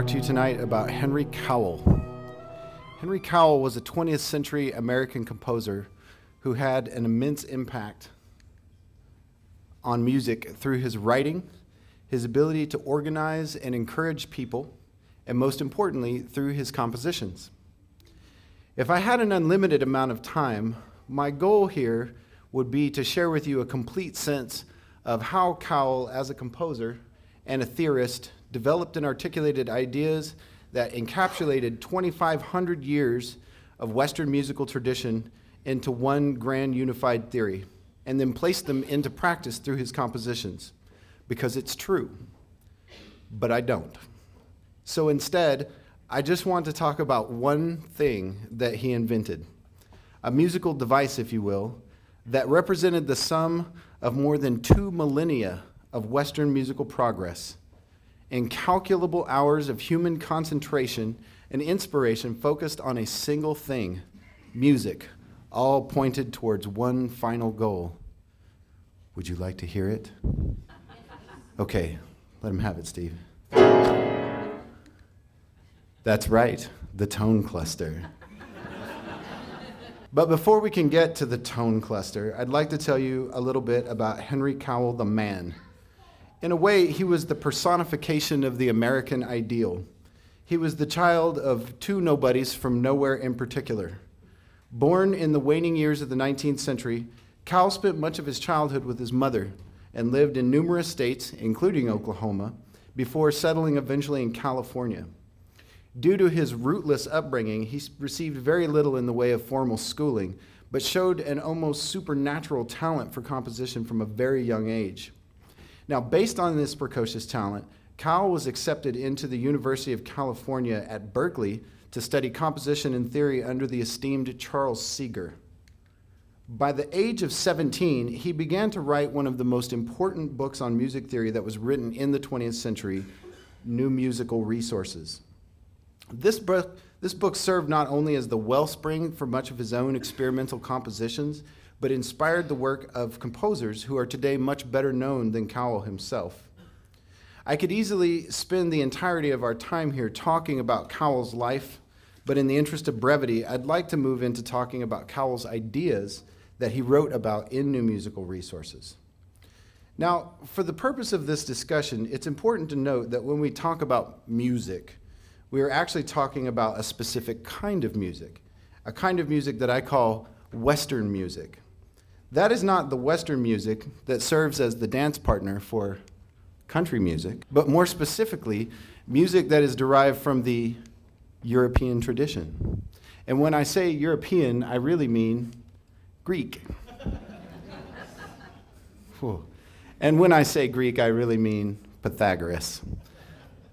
talk to you tonight about Henry Cowell. Henry Cowell was a 20th century American composer who had an immense impact on music through his writing, his ability to organize and encourage people, and most importantly, through his compositions. If I had an unlimited amount of time, my goal here would be to share with you a complete sense of how Cowell, as a composer and a theorist, developed and articulated ideas that encapsulated 2,500 years of Western musical tradition into one grand unified theory, and then placed them into practice through his compositions, because it's true, but I don't. So instead, I just want to talk about one thing that he invented, a musical device, if you will, that represented the sum of more than 2 millennia of Western musical progress, incalculable hours of human concentration and inspiration focused on a single thing, music, all pointed towards one final goal. Would you like to hear it? Okay, let him have it, Steve. That's right, the tone cluster. But before we can get to the tone cluster, I'd like to tell you a little bit about Henry Cowell, the man. In a way, he was the personification of the American ideal. He was the child of 2 nobodies from nowhere in particular. Born in the waning years of the 19th century, Cowell spent much of his childhood with his mother and lived in numerous states, including Oklahoma, before settling eventually in California. Due to his rootless upbringing, he received very little in the way of formal schooling, but showed an almost supernatural talent for composition from a very young age. Now, based on this precocious talent, Cowell was accepted into the University of California at Berkeley to study composition and theory under the esteemed Charles Seeger. By the age of 17, he began to write one of the most important books on music theory that was written in the 20th century, New Musical Resources. This book served not only as the wellspring for much of his own experimental compositions, but inspired the work of composers who are today much better known than Cowell himself. I could easily spend the entirety of our time here talking about Cowell's life, but in the interest of brevity, I'd like to move into talking about Cowell's ideas that he wrote about in New Musical Resources. Now, for the purpose of this discussion, it's important to note that when we talk about music, we are actually talking about a specific kind of music, a kind of music that I call Western music. That is not the Western music that serves as the dance partner for country music, but more specifically, music that is derived from the European tradition. And when I say European, I really mean Greek. And when I say Greek, I really mean Pythagoras.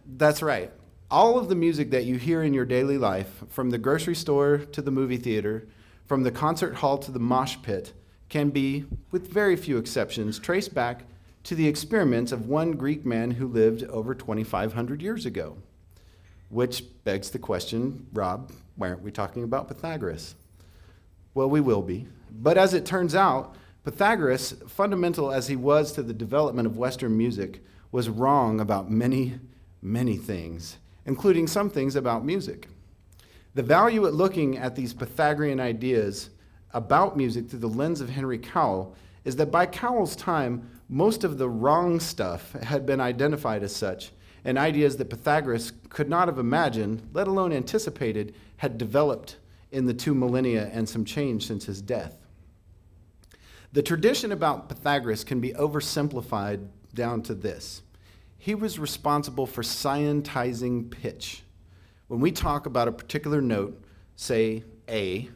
That's right. All of the music that you hear in your daily life, from the grocery store to the movie theater, from the concert hall to the mosh pit, can be, with very few exceptions, traced back to the experiments of one Greek man who lived over 2,500 years ago. Which begs the question, Rob, why aren't we talking about Pythagoras? Well, we will be. But as it turns out, Pythagoras, fundamental as he was to the development of Western music, was wrong about many, many things, including some things about music. The value at looking at these Pythagorean ideas about music through the lens of Henry Cowell is that by Cowell's time, most of the wrong stuff had been identified as such, and ideas that Pythagoras could not have imagined, let alone anticipated, had developed in the 2 millennia and some change since his death. The tradition about Pythagoras can be oversimplified down to this. He was responsible for scientizing pitch. When we talk about a particular note, say A,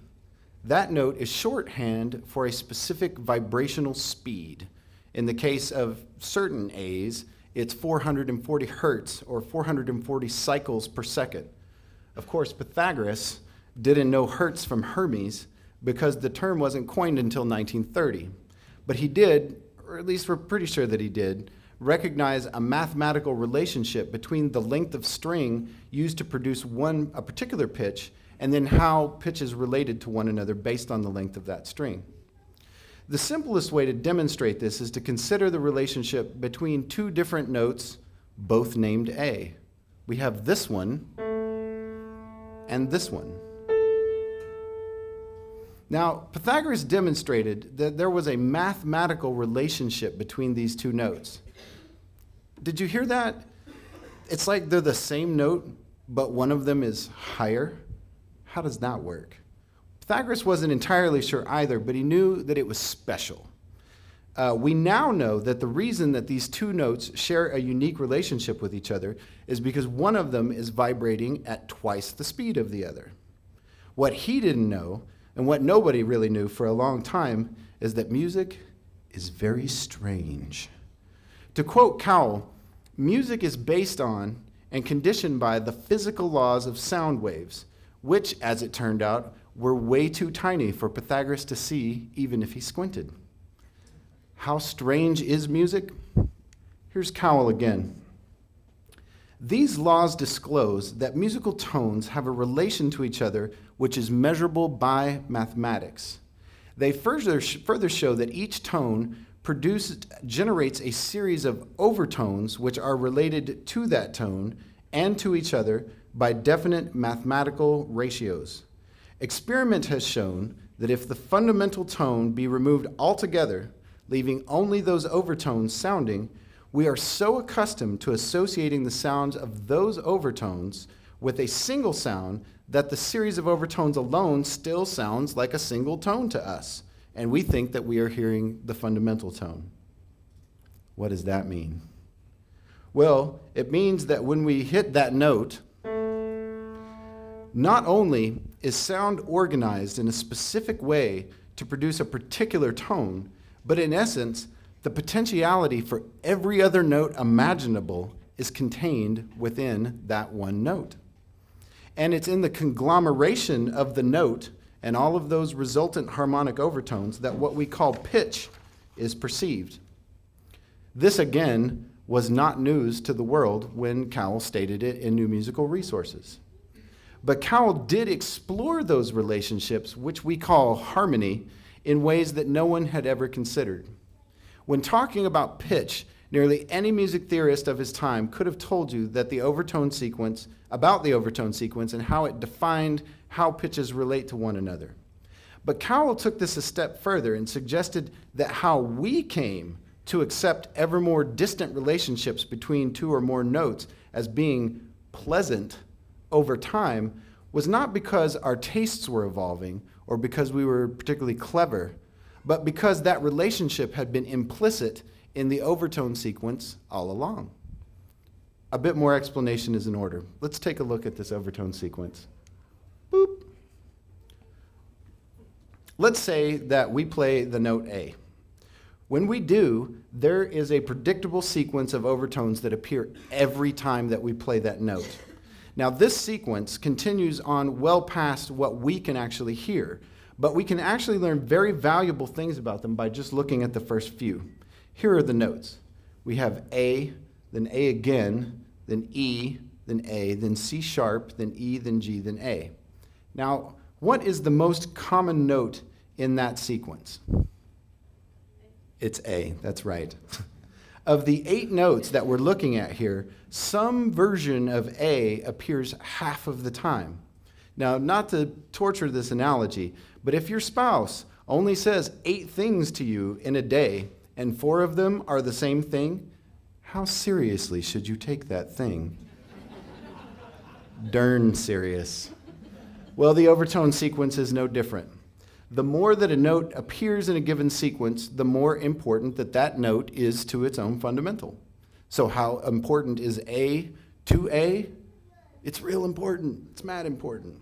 that note is shorthand for a specific vibrational speed. In the case of certain A's, it's 440 hertz or 440 cycles per second. Of course, Pythagoras didn't know hertz from Hermes because the term wasn't coined until 1930. But he did, or at least we're pretty sure that he did, recognize a mathematical relationship between the length of string used to produce a particular pitch and then how pitches related to one another based on the length of that string. The simplest way to demonstrate this is to consider the relationship between 2 different notes, both named A. we have this one and this one. Now, Pythagoras demonstrated that there was a mathematical relationship between these two notes. Did you hear that? It's like they're the same note, but one of them is higher. How does that work? Pythagoras wasn't entirely sure either, but he knew that it was special. We now know that the reason that these two notes share a unique relationship with each other is because one of them is vibrating at twice the speed of the other. What he didn't know, and what nobody really knew for a long time, is that music is very strange. To quote Cowell, music is based on and conditioned by the physical laws of sound waves, which, as it turned out, were way too tiny for Pythagoras to see even if he squinted. How strange is music? Here's Cowell again. These laws disclose that musical tones have a relation to each other which is measurable by mathematics. They further show that each tone generates a series of overtones which are related to that tone and to each other by definite mathematical ratios. Experiment has shown that if the fundamental tone be removed altogether, leaving only those overtones sounding, we are so accustomed to associating the sounds of those overtones with a single sound that the series of overtones alone still sounds like a single tone to us, and we think that we are hearing the fundamental tone. What does that mean? Well, it means that when we hit that note, not only is sound organized in a specific way to produce a particular tone, but in essence, the potentiality for every other note imaginable is contained within that one note. And it's in the conglomeration of the note and all of those resultant harmonic overtones that what we call pitch is perceived. This, again, was not news to the world when Cowell stated it in New Musical Resources. But Cowell did explore those relationships, which we call harmony, in ways that no one had ever considered. When talking about pitch, nearly any music theorist of his time could have told you that the overtone sequence, about the overtone sequence and how it defined how pitches relate to one another. But Cowell took this a step further and suggested that how we came to accept ever more distant relationships between two or more notes as being pleasant over time was not because our tastes were evolving or because we were particularly clever, but because that relationship had been implicit in the overtone sequence all along. A bit more explanation is in order. Let's take a look at this overtone sequence. Boop. Let's say that we play the note A. When we do, there is a predictable sequence of overtones that appear every time that we play that note. Now, this sequence continues on well past what we can actually hear, but we can actually learn very valuable things about them by just looking at the first few. Here are the notes. We have A, then A again, then E, then A, then C sharp, then E, then G, then A. Now, what is the most common note in that sequence? It's A, that's right. Of the 8 notes that we're looking at here, some version of A appears half of the time. Now, not to torture this analogy, but if your spouse only says 8 things to you in a day and 4 of them are the same thing, how seriously should you take that thing? Darn serious. Well, the overtone sequence is no different. The more that a note appears in a given sequence, the more important that that note is to its own fundamental. So how important is A to A? It's real important. It's mad important.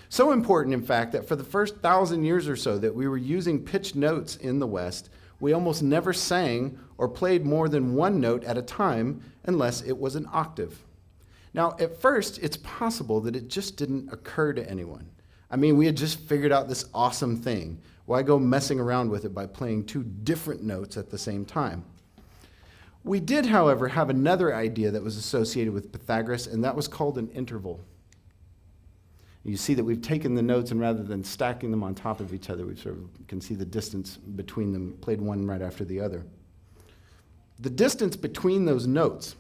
So important, in fact, that for the first 1,000 years or so that we were using pitched notes in the West, we almost never sang or played more than one note at a time unless it was an octave. Now, at first, it's possible that it just didn't occur to anyone. I mean, we had just figured out this awesome thing. Why go messing around with it by playing 2 different notes at the same time? We did, however, have another idea that was associated with Pythagoras, and that was called an interval. You see that we've taken the notes, and rather than stacking them on top of each other, we sort of can see the distance between them, played one right after the other. The distance between those notes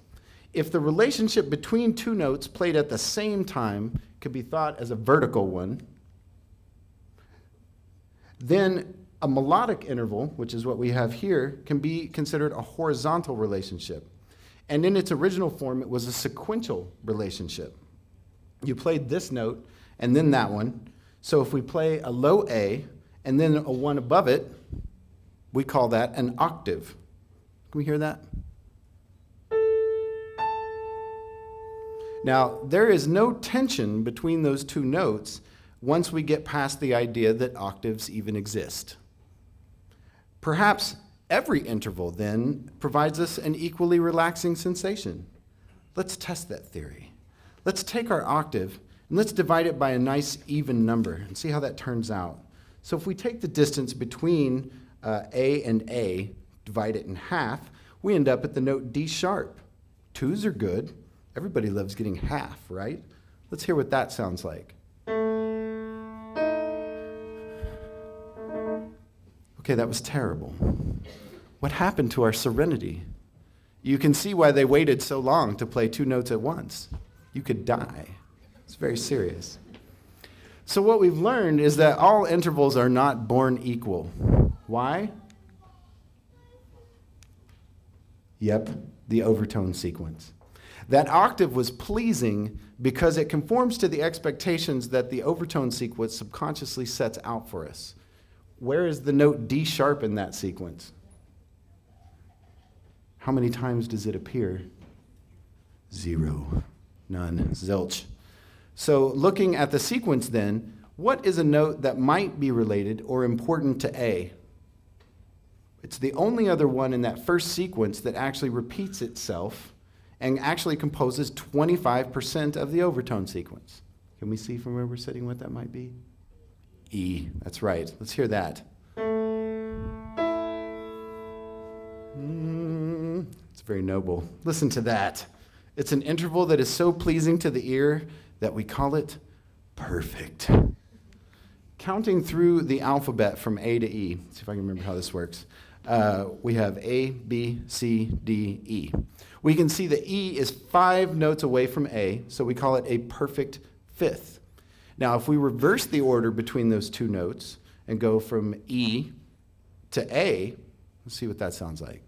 If the relationship between two notes played at the same time could be thought as a vertical one, then a melodic interval, which is what we have here, can be considered a horizontal relationship. And in its original form, it was a sequential relationship. You played this note and then that one. So if we play a low A and then a one above it, we call that an octave. Can we hear that? Now, there is no tension between those two notes once we get past the idea that octaves even exist. Perhaps every interval, then, provides us an equally relaxing sensation. Let's test that theory. Let's take our octave and let's divide it by a nice even number and see how that turns out. So if we take the distance between A and A, divide it in half, we end up at the note D sharp. Twos are good. Everybody loves getting half, right? Let's hear what that sounds like. Okay, that was terrible. What happened to our serenity? You can see why they waited so long to play two notes at once. You could die. It's very serious. So what we've learned is that all intervals are not born equal. Why? Yep, the overtone sequence. That octave was pleasing because it conforms to the expectations that the overtone sequence subconsciously sets out for us. Where is the note D sharp in that sequence? How many times does it appear? 0. None. Zilch. So looking at the sequence then, what is a note that might be related or important to A? It's the only other one in that first sequence that actually repeats itself and actually composes 25% of the overtone sequence. Can we see from where we're sitting what that might be? E. That's right. Let's hear that. It's very noble. Listen to that. It's an interval that is so pleasing to the ear that we call it perfect. Counting through the alphabet from A to E, let's see if I can remember how this works. We have A, B, C, D, E. We can see that E is 5 notes away from A, so we call it a perfect fifth. Now, if we reverse the order between those two notes and go from E to A, let's see what that sounds like.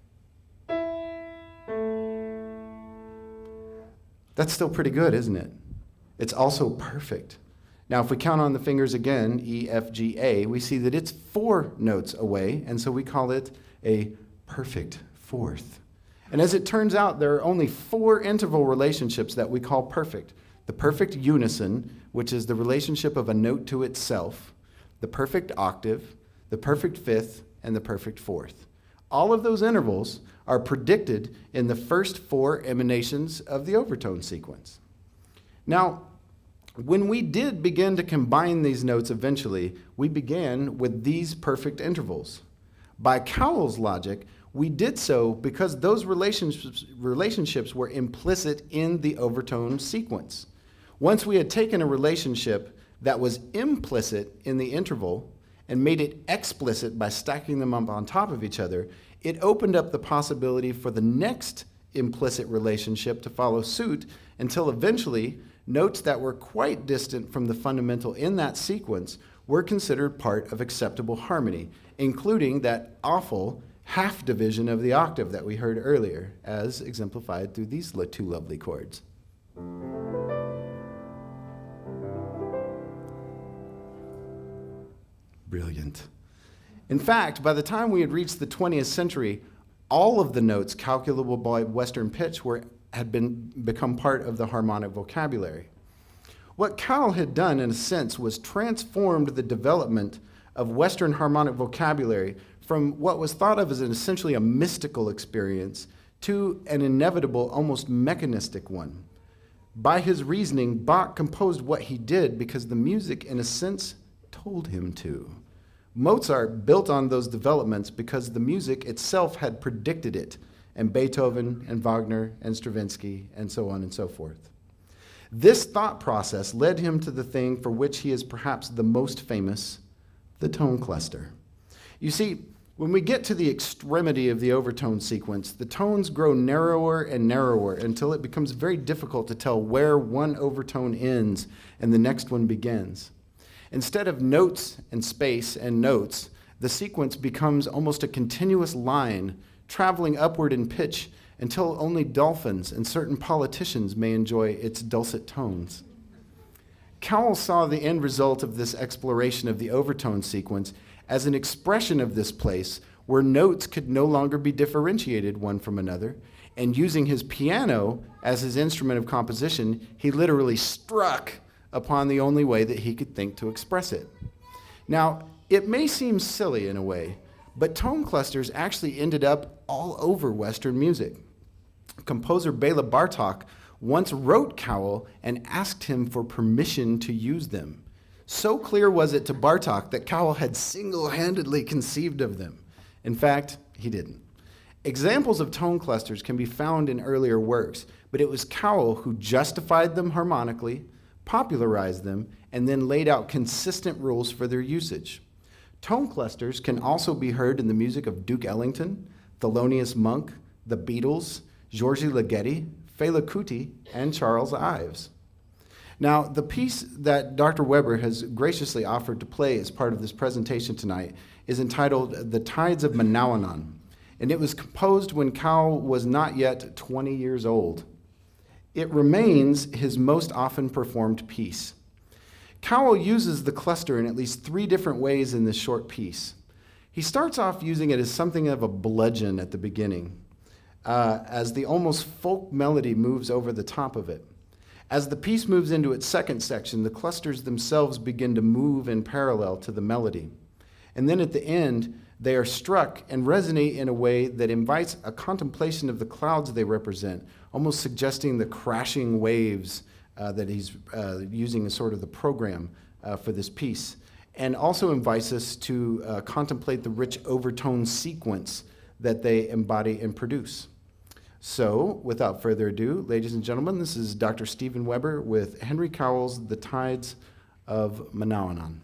That's still pretty good, isn't it? It's also perfect. Now, if we count on the fingers again, E, F, G, A, we see that it's 4 notes away, and so we call it a perfect fourth. And as it turns out, there are only 4 interval relationships that we call perfect. The perfect unison, which is the relationship of a note to itself, the perfect octave, the perfect fifth, and the perfect fourth. All of those intervals are predicted in the first 4 emanations of the overtone sequence. Now, when we did begin to combine these notes eventually, we began with these perfect intervals. By Cowell's logic, we did so because those relationships were implicit in the overtone sequence. Once we had taken a relationship that was implicit in the interval and made it explicit by stacking them up on top of each other, it opened up the possibility for the next implicit relationship to follow suit until eventually notes that were quite distant from the fundamental in that sequence were considered part of acceptable harmony, including that awful half division of the octave that we heard earlier, as exemplified through these 2 lovely chords. Brilliant. In fact, by the time we had reached the 20th century, all of the notes calculable by Western pitch had become part of the harmonic vocabulary. What Cowell had done, in a sense, was transformed the development of Western harmonic vocabulary from what was thought of as essentially a mystical experience to an inevitable, almost mechanistic one. By his reasoning, Bach composed what he did because the music, in a sense, told him to. Mozart built on those developments because the music itself had predicted it, and Beethoven and Wagner and Stravinsky and so on and so forth. This thought process led him to the thing for which he is perhaps the most famous, the tone cluster. You see, When we get to the extremity of the overtone sequence, the tones grow narrower and narrower until it becomes very difficult to tell where one overtone ends and the next one begins. Instead of notes and space and notes, the sequence becomes almost a continuous line, traveling upward in pitch until only dolphins and certain politicians may enjoy its dulcet tones. Cowell saw the end result of this exploration of the overtone sequence as an expression of this place where notes could no longer be differentiated one from another, and using his piano as his instrument of composition, he literally struck upon the only way that he could think to express it. Now, it may seem silly in a way, but tone clusters actually ended up all over Western music. Composer Bela Bartok once wrote Cowell and asked him for permission to use them. So clear was it to Bartok that Cowell had single-handedly conceived of them. In fact, he didn't. Examples of tone clusters can be found in earlier works, but it was Cowell who justified them harmonically, popularized them, and then laid out consistent rules for their usage. Tone clusters can also be heard in the music of Duke Ellington, Thelonious Monk, the Beatles, Giorgi Ligeti, Fela Kuti, and Charles Ives. Now, the piece that Dr. Weber has graciously offered to play as part of this presentation tonight is entitled The Tides of Manaunaun, and it was composed when Cowell was not yet 20 years old. It remains his most often performed piece. Cowell uses the cluster in at least 3 different ways in this short piece. He starts off using it as something of a bludgeon at the beginning, as the almost folk melody moves over the top of it. As the piece moves into its second section, the clusters themselves begin to move in parallel to the melody. And then at the end, they are struck and resonate in a way that invites a contemplation of the clouds they represent, almost suggesting the crashing waves that he's using as sort of the program for this piece, and also invites us to contemplate the rich overtone sequence that they embody and produce. So, without further ado, ladies and gentlemen, this is Dr. Stephen Weber with Henry Cowell's The Tides of Manaunaun.